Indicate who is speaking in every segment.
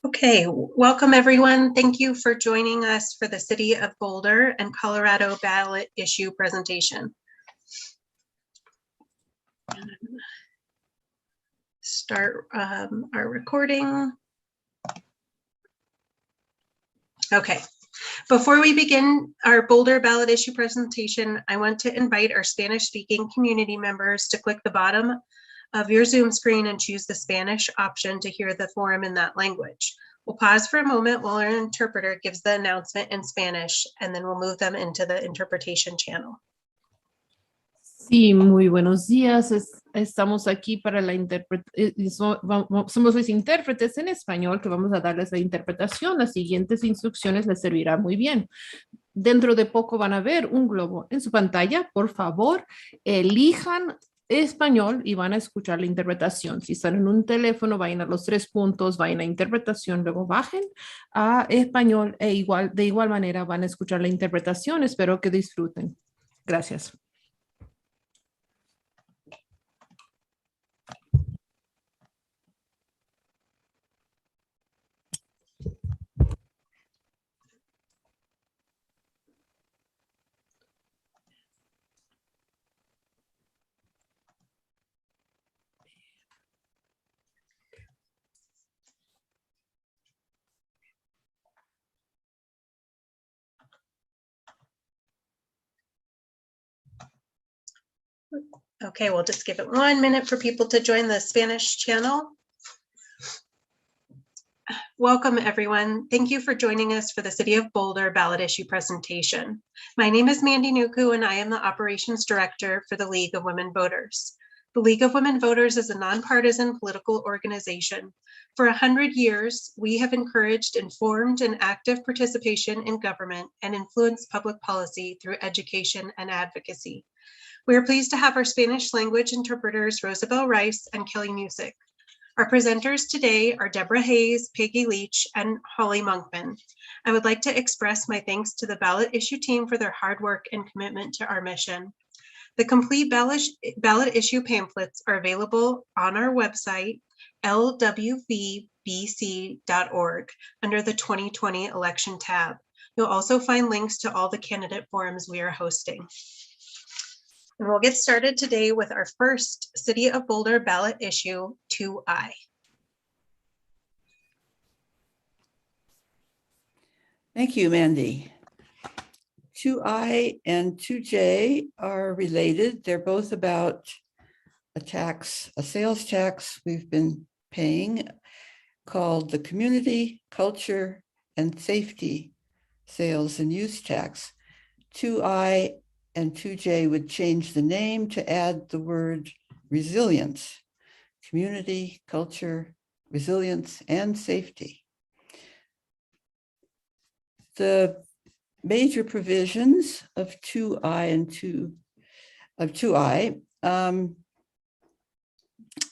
Speaker 1: Okay, welcome everyone. Thank you for joining us for the City of Boulder and Colorado ballot issue presentation. Start our recording. Okay, before we begin our Boulder ballot issue presentation, I want to invite our Spanish-speaking community members to click the bottom of your Zoom screen and choose the Spanish option to hear the forum in that language. We'll pause for a moment while our interpreter gives the announcement in Spanish, and then we'll move them into the interpretation channel.
Speaker 2: Sí, muy buenos días. Estamos aquí para la interpretación. Somos los intérpretes en español que vamos a darles la interpretación. Las siguientes instrucciones les servirá muy bien. Dentro de poco van a ver un globo en su pantalla. Por favor, elijan español y van a escuchar la interpretación. Si están en un teléfono, vayan a los 3 puntos, vayan a interpretación, luego bajen a español de igual manera van a escuchar la interpretación. Espero que disfruten. Gracias.
Speaker 1: Okay, we'll just give it 1 minute for people to join the Spanish channel. Welcome, everyone. Thank you for joining us for the City of Boulder ballot issue presentation. My name is Mandy Nuku, and I am the Operations Director for the League of Women Voters. The League of Women Voters is a nonpartisan political organization. For 100 years, we have encouraged informed and active participation in government and influenced public policy through education and advocacy. We are pleased to have our Spanish language interpreters, Rosabel Rice and Kelly Music. Our presenters today are Deborah Hayes, Peggy Leach, and Holly Monkman. I would like to express my thanks to the ballot issue team for their hard work and commitment to our mission. The complete ballot issue pamphlets are available on our website, lwvbc.org, under the 2020 election tab. You'll also find links to all the candidate forums we are hosting. And we'll get started today with our first City of Boulder ballot issue, 2I.
Speaker 3: Thank you, Mandy. 2I and 2J are related. They're both about a sales tax we've been paying called the Community, Culture, and Safety Sales and Use Tax. 2I and 2J would change the name to add the word resilience, community, culture, resilience, and safety. The major provisions of 2I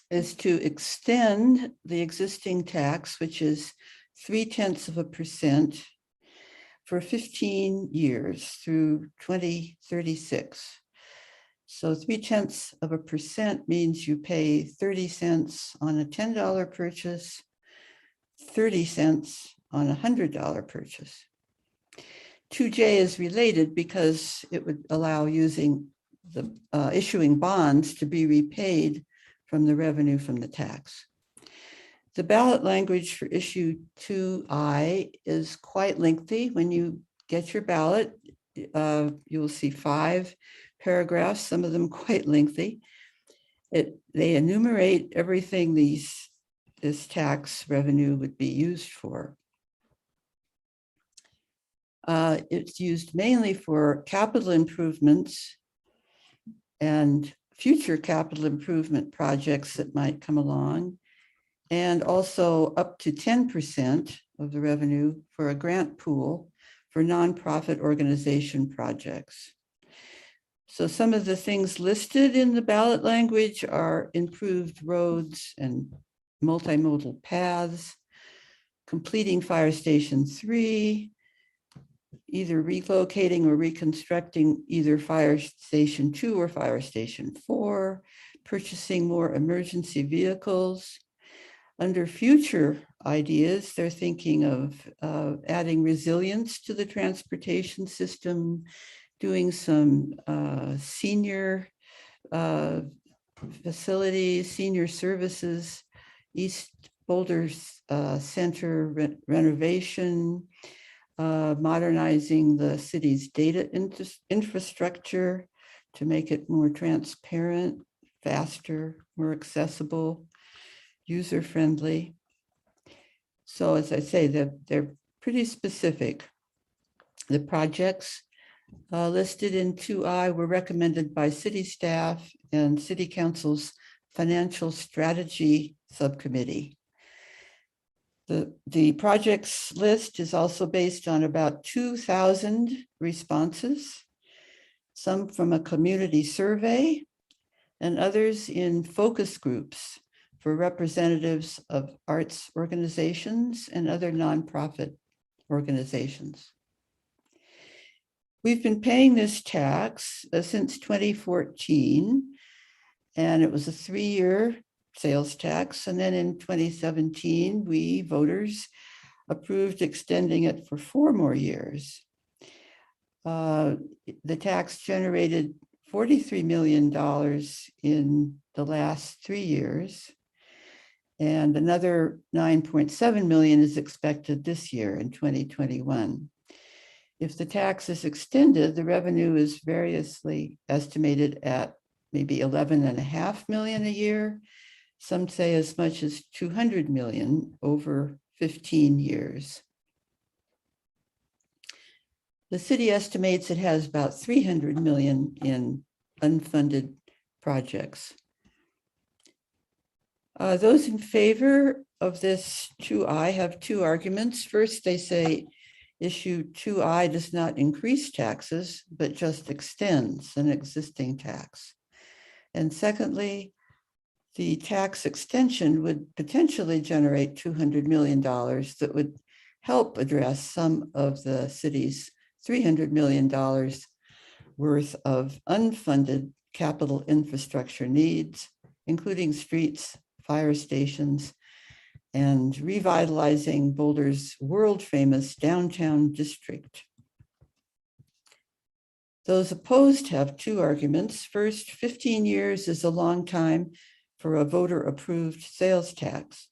Speaker 3: is to extend the existing tax, which is 0.3% for 15 years through 2036. So 0.3% means you pay 30 cents on a $10 purchase, 30 cents on a $100 purchase. 2J is related because it would allow using the issuing bonds to be repaid from the revenue from the tax. The ballot language for issue 2I is quite lengthy. When you get your ballot, you will see 5 paragraphs, some of them quite lengthy. They enumerate everything this tax revenue would be used for. It's used mainly for capital improvements and future capital improvement projects that might come along, and also up to 10% of the revenue for a grant pool for nonprofit organization projects. So some of the things listed in the ballot language are improved roads and multimodal paths, completing Fire Station 3, either relocating or reconstructing either Fire Station 2 or Fire Station 4, purchasing more emergency vehicles. Under future ideas, they're thinking of adding resilience to the transportation system, doing some senior facilities, senior services, East Boulder Center renovation, modernizing the city's data infrastructure to make it more transparent, faster, more accessible, user-friendly. So as I say, they're pretty specific. The projects listed in 2I were recommended by city staff and City Council's Financial Strategy Subcommittee. The projects list is also based on about 2,000 responses, some from a community survey and others in focus groups for representatives of arts organizations and other nonprofit organizations. We've been paying this tax since 2014, and it was a 3-year sales tax. And then in 2017, we voters approved extending it for 4 more years. The tax generated $43 million in the last 3 years, and another 9.7 million is expected this year in 2021. If the tax is extended, the revenue is variously estimated at maybe 11.5 million a year. Some say as much as 200 million over 15 years. The city estimates it has about 300 million in unfunded projects. Those in favor of this 2I have 2 arguments. First, they say issue 2I does not increase taxes, but just extends an existing tax. And secondly, the tax extension would potentially generate $200 million that would help address some of the city's $300 million worth of unfunded capital infrastructure needs, including streets, fire stations, and revitalizing Boulder's world-famous downtown district. Those opposed have 2 arguments. First, 15 years is a long time for a voter-approved sales tax.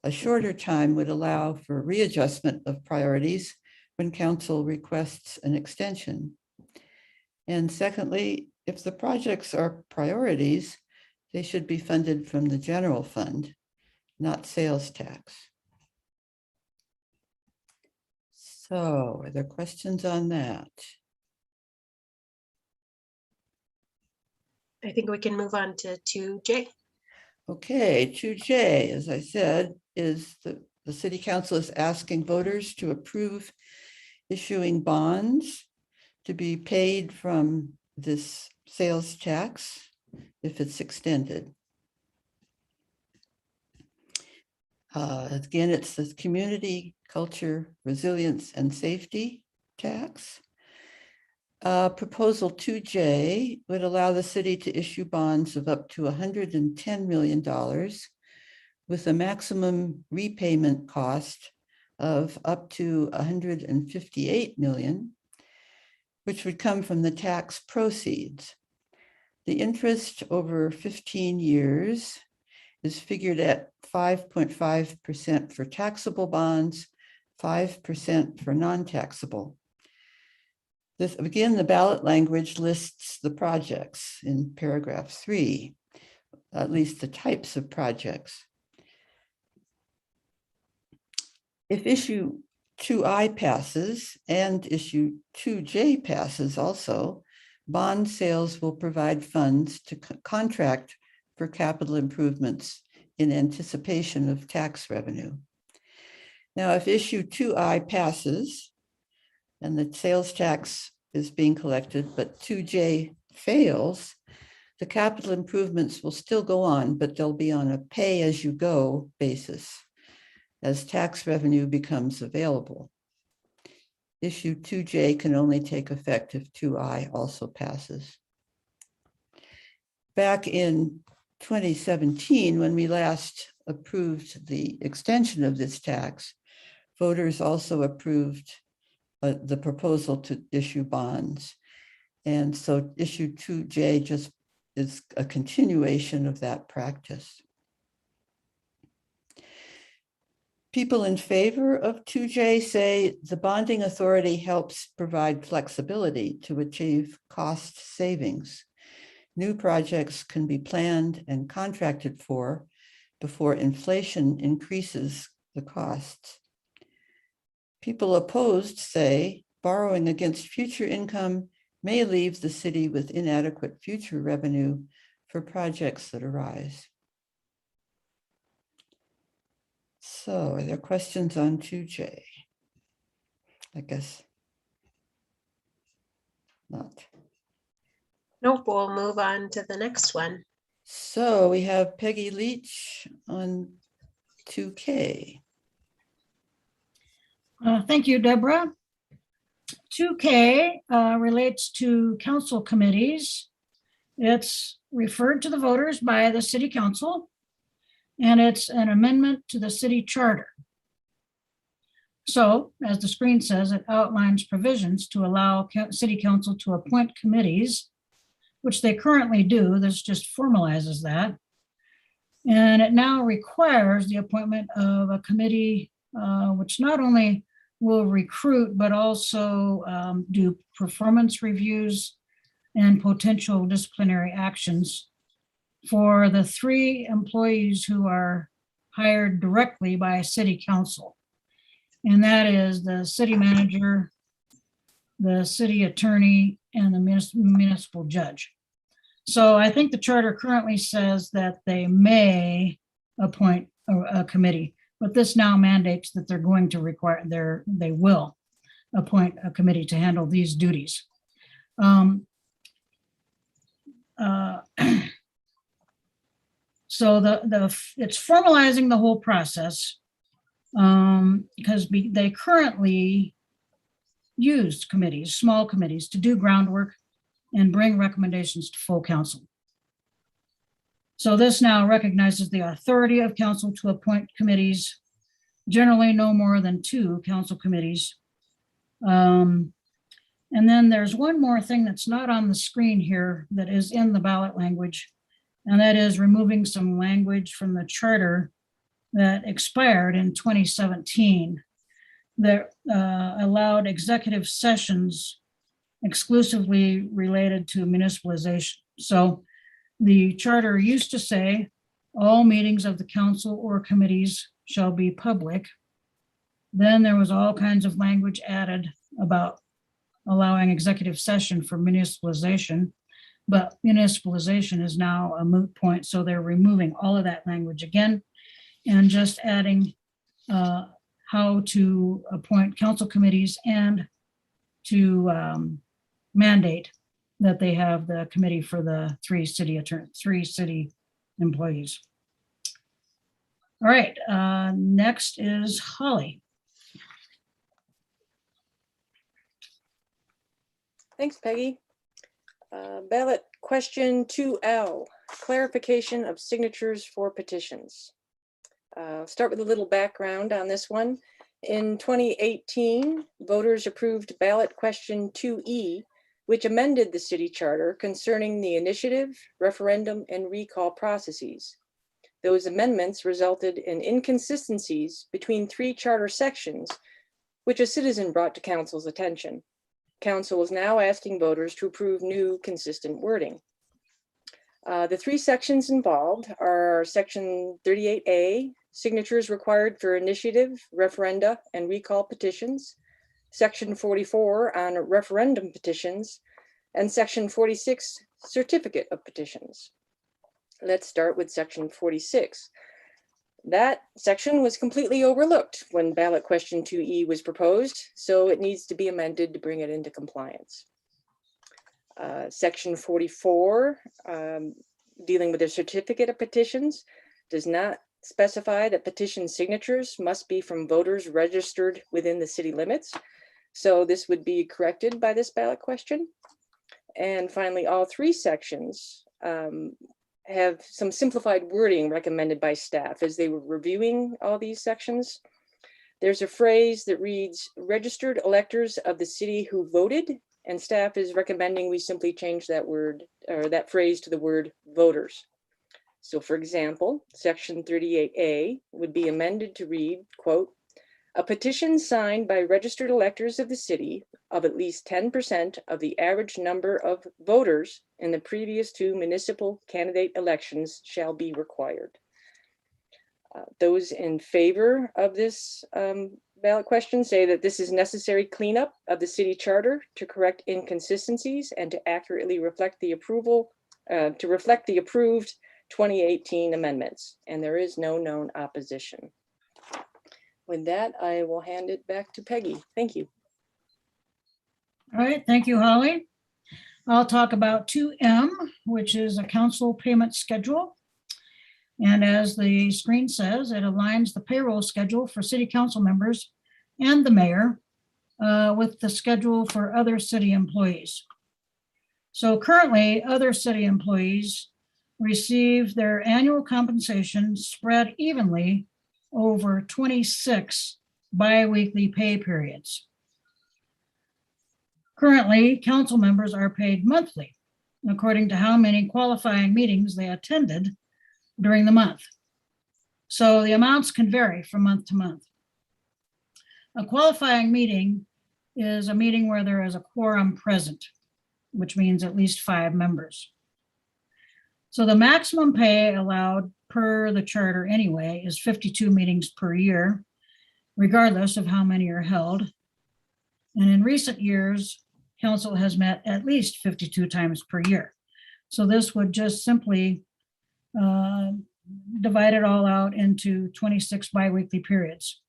Speaker 3: A shorter time would allow for readjustment of priorities when council requests an extension. And secondly, if the projects are priorities, they should be funded from the general fund, not sales tax. So are there questions on that?
Speaker 1: I think we can move on to 2J.
Speaker 3: Okay, 2J, as I said, is the city council is asking voters to approve issuing bonds to be paid from this sales tax if it's extended. Again, it's the Community, Culture, Resilience, and Safety tax. Proposal 2J would allow the city to issue bonds of up to $110 million with a maximum repayment cost of up to $158 million, which would come from the tax proceeds. The interest over 15 years is figured at 5.5% for taxable bonds, 5% for non-taxable. This, again, the ballot language lists the projects in paragraph 3, at least the types of projects. If issue 2I passes and issue 2J passes also, bond sales will provide funds to contract for capital improvements in anticipation of tax revenue. Now, if issue 2I passes and the sales tax is being collected, but 2J fails, the capital improvements will still go on, but they'll be on a pay-as-you-go basis as tax revenue becomes available. issue 2J can only take effect if 2I also passes. Back in 2017, when we last approved the extension of this tax, voters also approved the proposal to issue bonds. And so issue 2J just is a continuation of that practice. People in favor of 2J say the bonding authority helps provide flexibility to achieve cost savings. New projects can be planned and contracted for before inflation increases the costs. People opposed say borrowing against future income may leave the city with inadequate future revenue for projects that arise. So are there questions on 2J? I guess not.
Speaker 1: Nope, we'll move on to the next one.
Speaker 3: So we have Peggy Leach on 2K.
Speaker 4: Thank you, Deborah. 2K relates to council committees. It's referred to the voters by the city council, and it's an amendment to the city charter. So, as the screen says, it outlines provisions to allow city council to appoint committees, which they currently do. This just formalizes that. And it now requires the appointment of a committee which not only will recruit, but also do performance reviews and potential disciplinary actions for the 3 employees who are hired directly by city council. And that is the city manager, the city attorney, and the municipal judge. So I think the charter currently says that they may appoint a committee, but this now mandates that they're going to require, they will appoint a committee to handle these duties. So it's formalizing the whole process because they currently used committees, small committees, to do groundwork and bring recommendations to full council. So this now recognizes the authority of council to appoint committees, generally no more than 2 council committees. And then there's one more thing that's not on the screen here that is in the ballot language, and that is removing some language from the charter that expired in 2017 that allowed executive sessions exclusively related to municipalization. So the charter used to say all meetings of the council or committees shall be public. Then there was all kinds of language added about allowing executive session for municipalization, but municipalization is now a moot point. So they're removing all of that language again and just adding how to appoint council committees and to mandate that they have the committee for the 3 city employees. All right, next is Holly.
Speaker 5: Thanks, Peggy. Ballot question 2L, clarification of signatures for petitions. Start with a little background on this one. In 2018, voters approved ballot question 2E, which amended the city charter concerning the initiative, referendum, and recall processes. Those amendments resulted in inconsistencies between 3 charter sections, which a citizen brought to council's attention. Council is now asking voters to approve new consistent wording. The 3 sections involved are section 38A, signatures required for initiative, referenda, and recall petitions, section 44 on referendum petitions, and section 46, certificate of petitions. Let's start with section 46. That section was completely overlooked when ballot question 2E was proposed, so it needs to be amended to bring it into compliance. Section 44, dealing with the certificate of petitions, does not specify that petition signatures must be from voters registered within the city limits. So this would be corrected by this ballot question. And finally, all three sections have some simplified wording recommended by staff as they were reviewing all these sections. There's a phrase that reads, registered electors of the city who voted, and staff is recommending we simply change that word or that phrase to the word voters. So for example, section 38A would be amended to read, quote, a petition signed by registered electors of the city of at least 10% of the average number of voters in the previous 2 municipal candidate elections shall be required. Those in favor of this ballot question say that this is necessary cleanup of the city charter to correct inconsistencies and to accurately reflect the approved 2018 amendments, and there is no known opposition. With that, I will hand it back to Peggy. Thank you.
Speaker 4: All right, thank you, Holly. I'll talk about 2M, which is a council payment schedule. And as the screen says, it aligns the payroll schedule for city council members and the mayor with the schedule for other city employees. So currently, other city employees receive their annual compensation spread evenly over 26 biweekly pay periods. Currently, council members are paid monthly, according to how many qualifying meetings they attended during the month. So the amounts can vary from month to month. A qualifying meeting is a meeting where there is a quorum present, which means at least 5 members. So the maximum pay allowed per the charter anyway is 52 meetings per year, regardless of how many are held. And in recent years, council has met at least 52 times per year. So this would just simply divide it all out into 26 biweekly periods.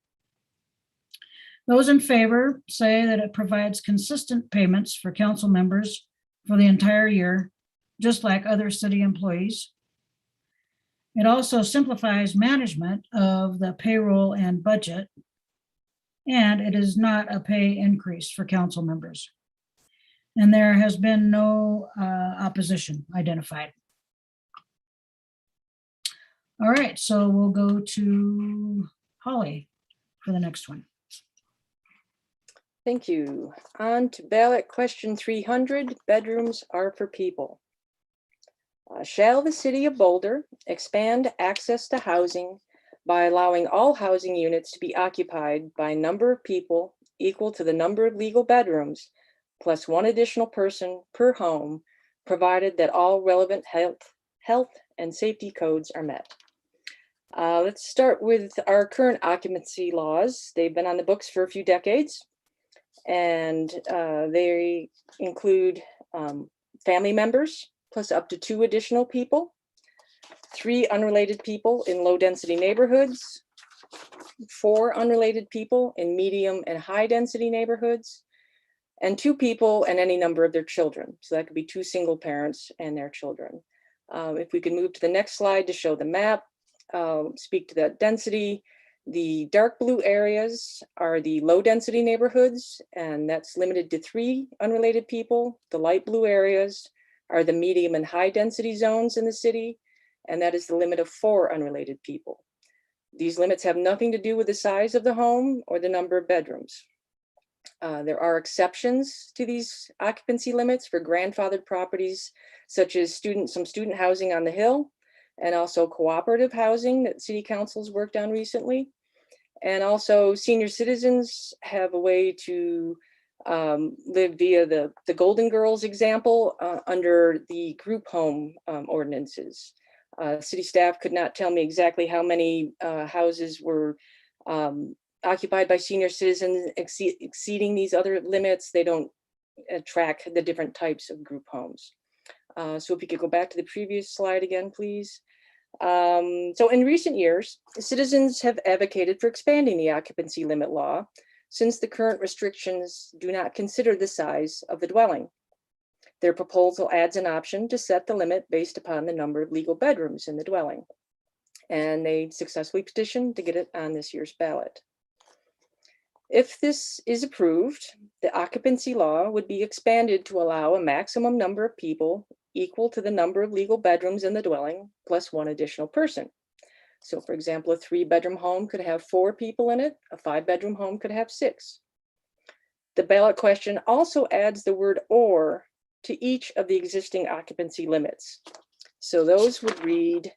Speaker 4: Those in favor say that it provides consistent payments for council members for the entire year, just like other city employees. It also simplifies management of the payroll and budget, and it is not a pay increase for council members. And there has been no opposition identified. All right, so we'll go to Holly for the next one.
Speaker 5: Thank you. On to ballot question 300, bedrooms are for people. Shall the city of Boulder expand access to housing by allowing all housing units to be occupied by a number of people equal to the number of legal bedrooms, plus 1 additional person per home, provided that all relevant health and safety codes are met? Let's start with our current occupancy laws. They've been on the books for a few decades, and they include family members, plus up to 2 additional people, 3 unrelated people in low density neighborhoods, 4 unrelated people in medium and high density neighborhoods, and 2 people and any number of their children. So that could be 2 single parents and their children. If we can move to the next slide to show the map, speak to that density. The dark blue areas are the low density neighborhoods, and that's limited to 3 unrelated people. The light blue areas are the medium and high density zones in the city, and that is the limit of 4 unrelated people. These limits have nothing to do with the size of the home or the number of bedrooms. There are exceptions to these occupancy limits for grandfathered properties, such as some student housing on the Hill, and also cooperative housing that city councils worked on recently. And also senior citizens have a way to live via the Golden Girls example under the group home ordinances. City staff could not tell me exactly how many houses were occupied by senior citizens exceeding these other limits. They don't track the different types of group homes. So if you could go back to the previous slide again, please. So in recent years, citizens have advocated for expanding the occupancy limit law, since the current restrictions do not consider the size of the dwelling. Their proposal adds an option to set the limit based upon the number of legal bedrooms in the dwelling. And they successfully petitioned to get it on this year's ballot. If this is approved, the occupancy law would be expanded to allow a maximum number of people equal to the number of legal bedrooms in the dwelling, plus one additional person. So for example, a 3-bedroom home could have 4 people in it, a 5-bedroom home could have 6. The ballot question also adds the word "or" to each of the existing occupancy limits. So those would read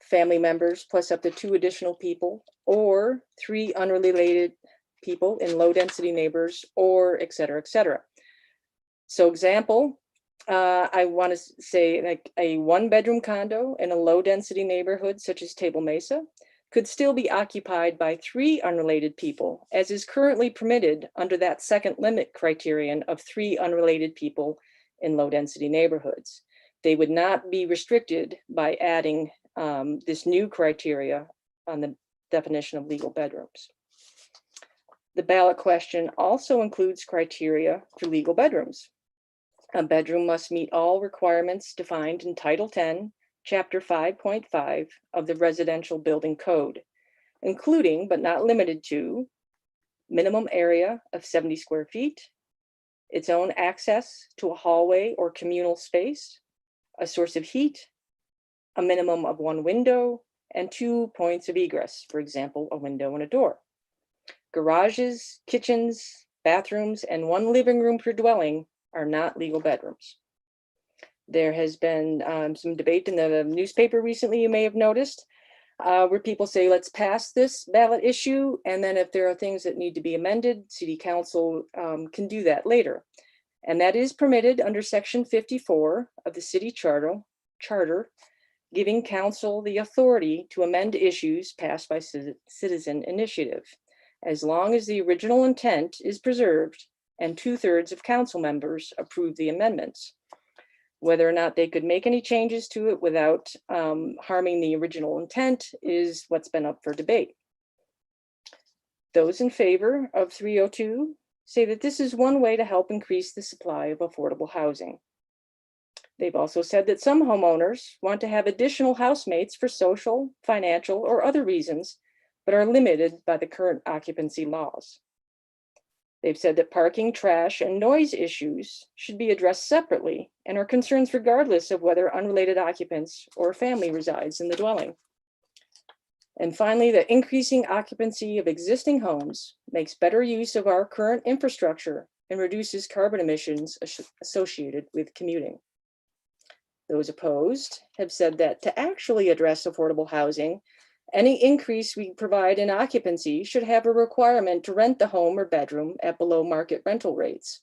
Speaker 5: family members plus up to 2 additional people, or 3 unrelated people in low density neighbors, or et cetera, et cetera. So example, I want to say like a 1-bedroom condo in a low density neighborhood such as Table Mesa could still be occupied by 3 unrelated people, as is currently permitted under that second limit criterion of 3 unrelated people in low density neighborhoods. They would not be restricted by adding this new criteria on the definition of legal bedrooms. The ballot question also includes criteria for legal bedrooms. A bedroom must meet all requirements defined in Title 10, Chapter 5.5 of the Residential Building Code, including but not limited to minimum area of 70 square feet, its own access to a hallway or communal space, a source of heat, a minimum of 1 window, and 2 points of egress, for example, a window and a door. Garages, kitchens, bathrooms, and 1 living room per dwelling are not legal bedrooms. There has been some debate in the newspaper recently, you may have noticed, where people say, let's pass this ballot issue, and then if there are things that need to be amended, City Council can do that later. And that is permitted under Section 54 of the City Charter, giving Council the authority to amend issues passed by citizen initiative, as long as the original intent is preserved and 2/3 of council members approve the amendments. Whether or not they could make any changes to it without harming the original intent is what's been up for debate. Those in favor of 302 say that this is one way to help increase the supply of affordable housing. They've also said that some homeowners want to have additional housemates for social, financial, or other reasons, but are limited by the current occupancy laws. They've said that parking, trash, and noise issues should be addressed separately and are concerns regardless of whether unrelated occupants or a family resides in the dwelling. And finally, the increasing occupancy of existing homes makes better use of our current infrastructure and reduces carbon emissions associated with commuting. Those opposed have said that to actually address affordable housing, any increase we provide in occupancy should have a requirement to rent the home or bedroom at below market rental rates.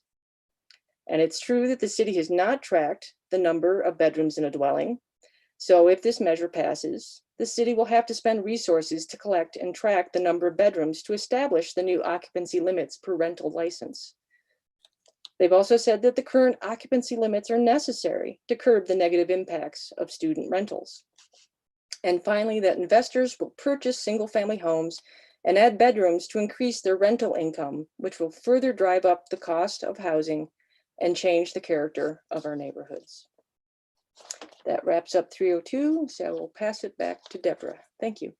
Speaker 5: And it's true that the city has not tracked the number of bedrooms in a dwelling. So if this measure passes, the city will have to spend resources to collect and track the number of bedrooms to establish the new occupancy limits per rental license. They've also said that the current occupancy limits are necessary to curb the negative impacts of student rentals. And finally, that investors will purchase single-family homes and add bedrooms to increase their rental income, which will further drive up the cost of housing and change the character of our neighborhoods. That wraps up 302, so I will pass it back to Deborah. Thank you.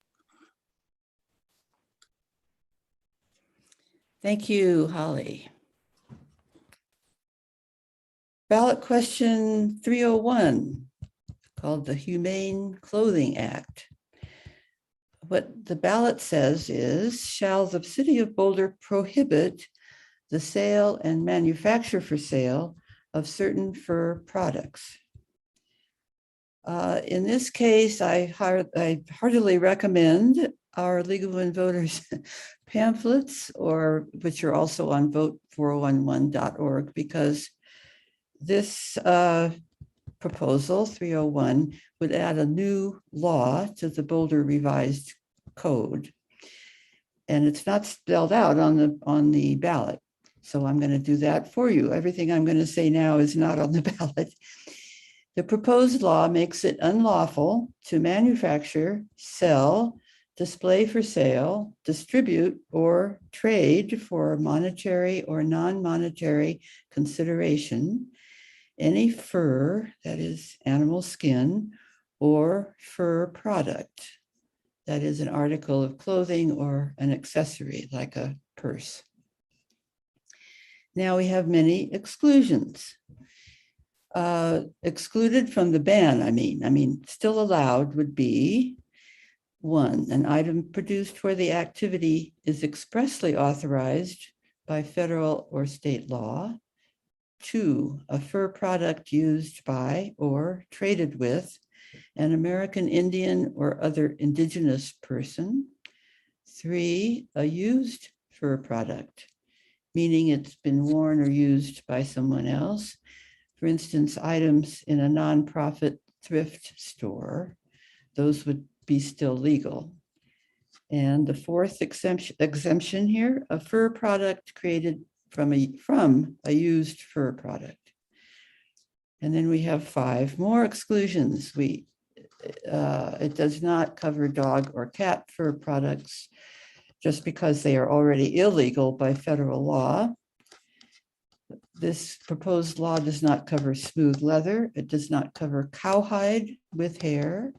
Speaker 3: Thank you, Holly. Ballot question 301, called the Humane Clothing Act. What the ballot says is, shall the city of Boulder prohibit the sale and manufacture for sale of certain fur products? In this case, I heartily recommend our League of Women Voters pamphlets, which are also on vote411.org, because this proposal 301 would add a new law to the Boulder Revised Code, and it's not spelled out on the ballot. So I'm going to do that for you. Everything I'm going to say now is not on the ballot. The proposed law makes it unlawful to manufacture, sell, display for sale, distribute, or trade for monetary or non-monetary consideration any fur, that is animal skin, or fur product, that is an article of clothing or an accessory like a purse. Now we have many exclusions. Excluded from the ban, I mean, still allowed would be: 1, an item produced where the activity is expressly authorized by federal or state law. 2, a fur product used by or traded with an American Indian or other indigenous person. 3, a used fur product, meaning it's been worn or used by someone else. For instance, items in a nonprofit thrift store, those would be still legal. And the 4th exemption here, a fur product created from a used fur product. And then we have 5 more exclusions. It does not cover dog or cat fur products just because they are already illegal by federal law. This proposed law does not cover smooth leather. It does not cover cowhide with hair.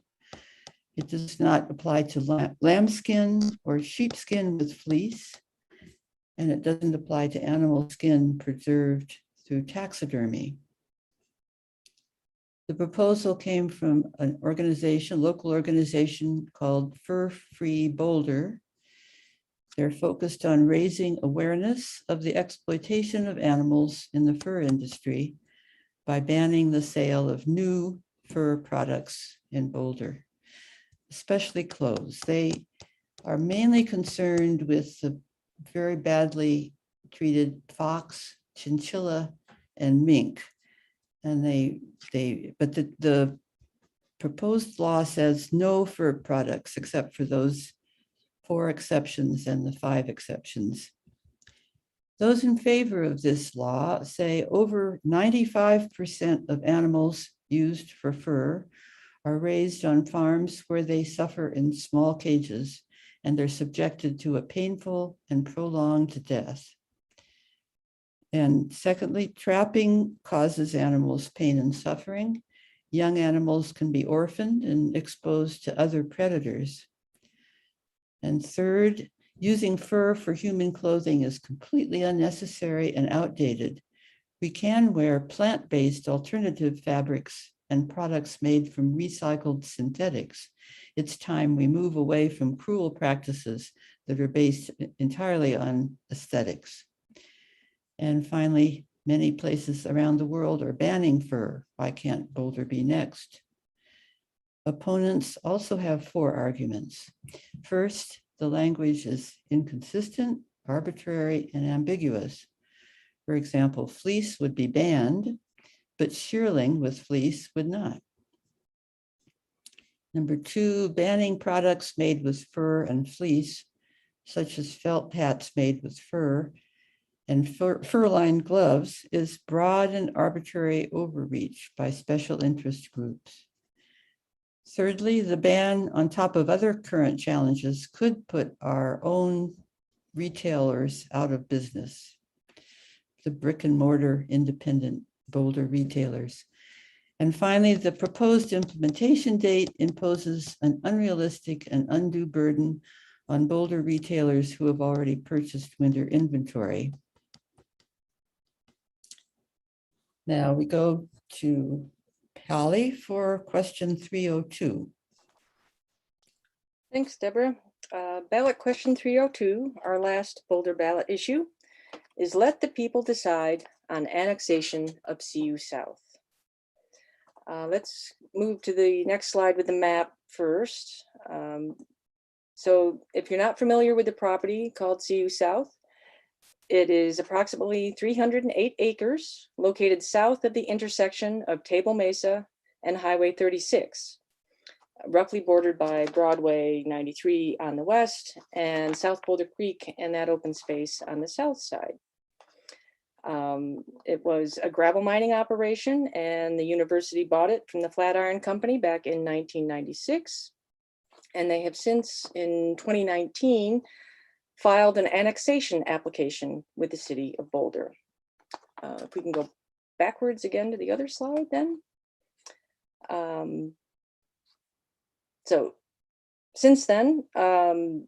Speaker 3: It does not apply to lambskin or sheepskin with fleece. And it doesn't apply to animal skin preserved through taxidermy. The proposal came from an organization, local organization called Fur Free Boulder. They're focused on raising awareness of the exploitation of animals in the fur industry by banning the sale of new fur products in Boulder, especially clothes. They are mainly concerned with the very badly treated fox, chinchilla, and mink. And but the proposed law says no fur products except for those 4 exceptions and the 5 exceptions. Those in favor of this law say over 95% of animals used for fur are raised on farms where they suffer in small cages and they're subjected to a painful and prolonged death. And secondly, trapping causes animals pain and suffering. Young animals can be orphaned and exposed to other predators. And third, using fur for human clothing is completely unnecessary and outdated. We can wear plant-based alternative fabrics and products made from recycled synthetics. It's time we move away from cruel practices that are based entirely on aesthetics. And finally, many places around the world are banning fur. Why can't Boulder be next? Opponents also have 4 arguments. First, the language is inconsistent, arbitrary, and ambiguous. For example, fleece would be banned, but shearling with fleece would not. Number 2, banning products made with fur and fleece, such as felt hats made with fur and fur-lined gloves, is broad and arbitrary overreach by special interest groups. Thirdly, the ban, on top of other current challenges, could put our own retailers out of business, the brick and mortar independent Boulder retailers. And finally, the proposed implementation date imposes an unrealistic and undue burden on Boulder retailers who have already purchased winter inventory. Now we go to Hallie for question 302.
Speaker 5: Thanks, Deborah. Ballot question 302, our last Boulder ballot issue, is let the people decide on annexation of CU South. Let's move to the next slide with the map first. So if you're not familiar with the property called CU South, it is approximately 308 acres located south of the intersection of Table Mesa and Highway 36, roughly bordered by Broadway 93 on the west and South Boulder Creek and that open space on the south side. It was a gravel mining operation and the university bought it from the Flatiron Company back in 1996. And they have since, in 2019, filed an annexation application with the city of Boulder. If we can go backwards again to the other slide then. So since then, there've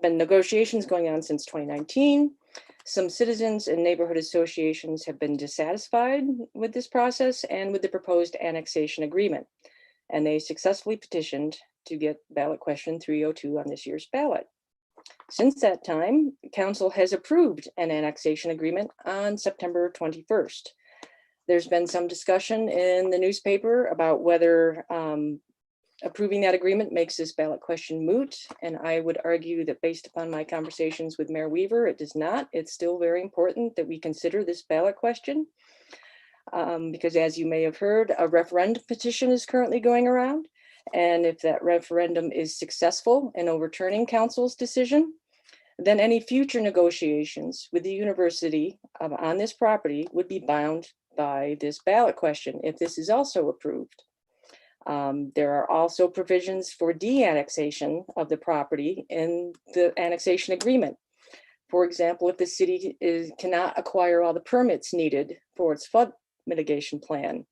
Speaker 5: been negotiations going on since 2019. Some citizens and neighborhood associations have been dissatisfied with this process and with the proposed annexation agreement, and they successfully petitioned to get ballot question 302 on this year's ballot. Since that time, council has approved an annexation agreement on September 21st. There's been some discussion in the newspaper about whether approving that agreement makes this ballot question moot. And I would argue that based upon my conversations with Mayor Weaver, it does not. It's still very important that we consider this ballot question. Because as you may have heard, a referendum petition is currently going around. And if that referendum is successful in overturning council's decision, then any future negotiations with the university on this property would be bound by this ballot question if this is also approved. There are also provisions for de-annexation of the property in the annexation agreement. For example, if the city cannot acquire all the permits needed for its flood mitigation plan,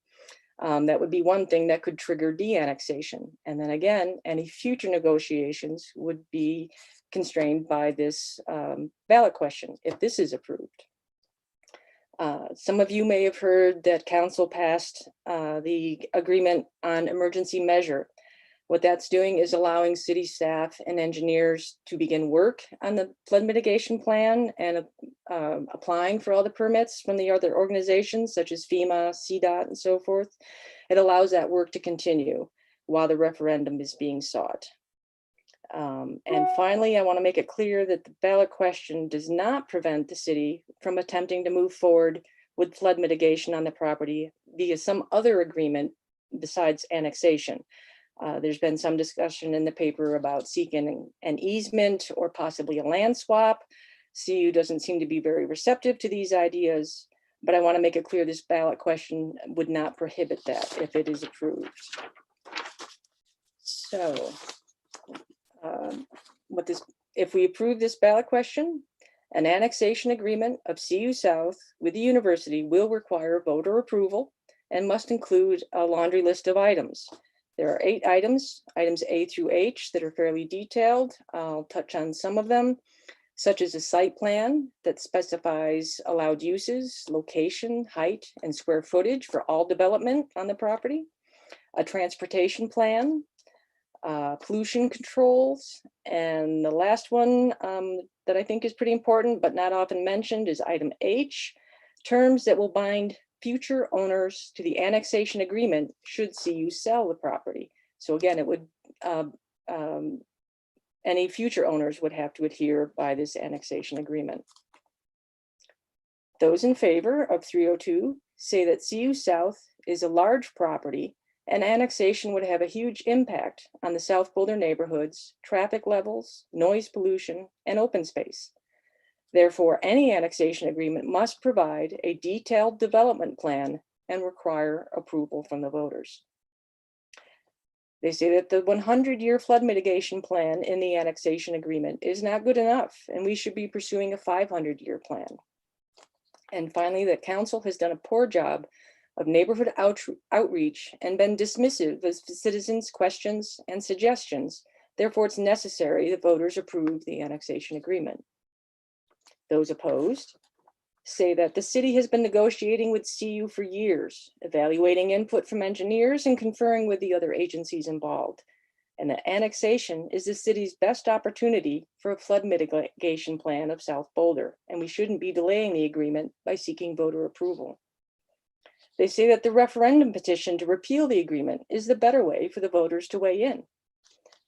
Speaker 5: that would be one thing that could trigger de-annexation. And then again, any future negotiations would be constrained by this ballot question if this is approved. Some of you may have heard that council passed the agreement on emergency measure. What that's doing is allowing city staff and engineers to begin work on the flood mitigation plan and applying for all the permits from the other organizations such as FEMA, CDOT, and so forth. It allows that work to continue while the referendum is being sought. And finally, I want to make it clear that the ballot question does not prevent the city from attempting to move forward with flood mitigation on the property via some other agreement besides annexation. There's been some discussion in the paper about seeking an easement or possibly a land swap. CU doesn't seem to be very receptive to these ideas, but I want to make it clear this ballot question would not prohibit that if it is approved. So if we approve this ballot question, an annexation agreement of CU South with the university will require voter approval and must include a laundry list of items. There are 8 items A through H that are fairly detailed. I'll touch on some of them, such as a site plan that specifies allowed uses, location, height, and square footage for all development on the property, a transportation plan, pollution controls, and the last one that I think is pretty important but not often mentioned is item H, terms that will bind future owners to the annexation agreement should CU sell the property. So again, it would any future owners would have to adhere by this annexation agreement. Those in favor of 302 say that CU South is a large property and annexation would have a huge impact on the South Boulder neighborhoods, traffic levels, noise pollution, and open space. Therefore, any annexation agreement must provide a detailed development plan and require approval from the voters. They say that the 100-year flood mitigation plan in the annexation agreement is not good enough, and we should be pursuing a 500-year plan. And finally, that council has done a poor job of neighborhood outreach and been dismissive of citizens' questions and suggestions. Therefore, it's necessary that voters approve the annexation agreement. Those opposed say that the city has been negotiating with CU for years, evaluating input from engineers and conferring with the other agencies involved. And that annexation is the city's best opportunity for a flood mitigation plan of South Boulder, and we shouldn't be delaying the agreement by seeking voter approval. They say that the referendum petition to repeal the agreement is the better way for the voters to weigh in.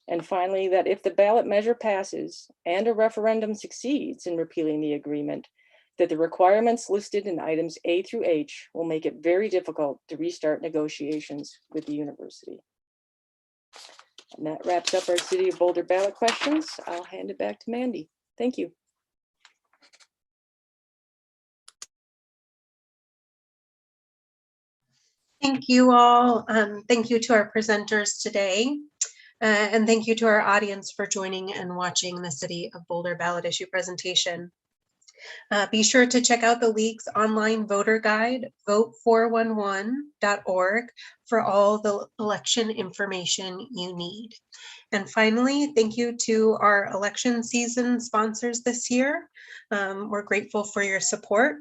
Speaker 5: And finally, that if the ballot measure passes and a referendum succeeds in repealing the agreement, that the requirements listed in items A through H will make it very difficult to restart negotiations with the university. And that wraps up our City of Boulder ballot questions. I'll hand it back to Mandy. Thank you.
Speaker 1: Thank you all. Thank you to our presenters today. And thank you to our audience for joining and watching the City of Boulder ballot issue presentation. Be sure to check out the League's online voter guide, vote411.org, for all the election information you need. And finally, thank you to our election season sponsors this year. We're grateful for your support.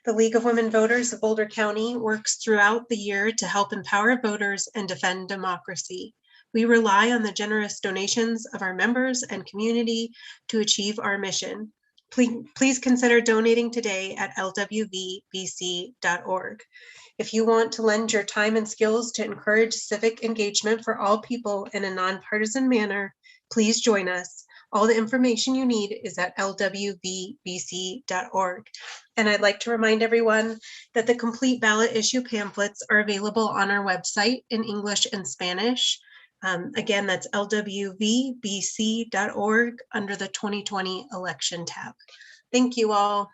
Speaker 1: The League of Women Voters of Boulder County works throughout the year to help empower voters and defend democracy. We rely on the generous donations of our members and community to achieve our mission. Please consider donating today at lwvbc.org. If you want to lend your time and skills to encourage civic engagement for all people in a nonpartisan manner, please join us. All the information you need is at lwvbc.org. And I'd like to remind everyone that the complete ballot issue pamphlets are available on our website in English and Spanish. Again, that's lwvbc.org under the 2020 election tab. Thank you all.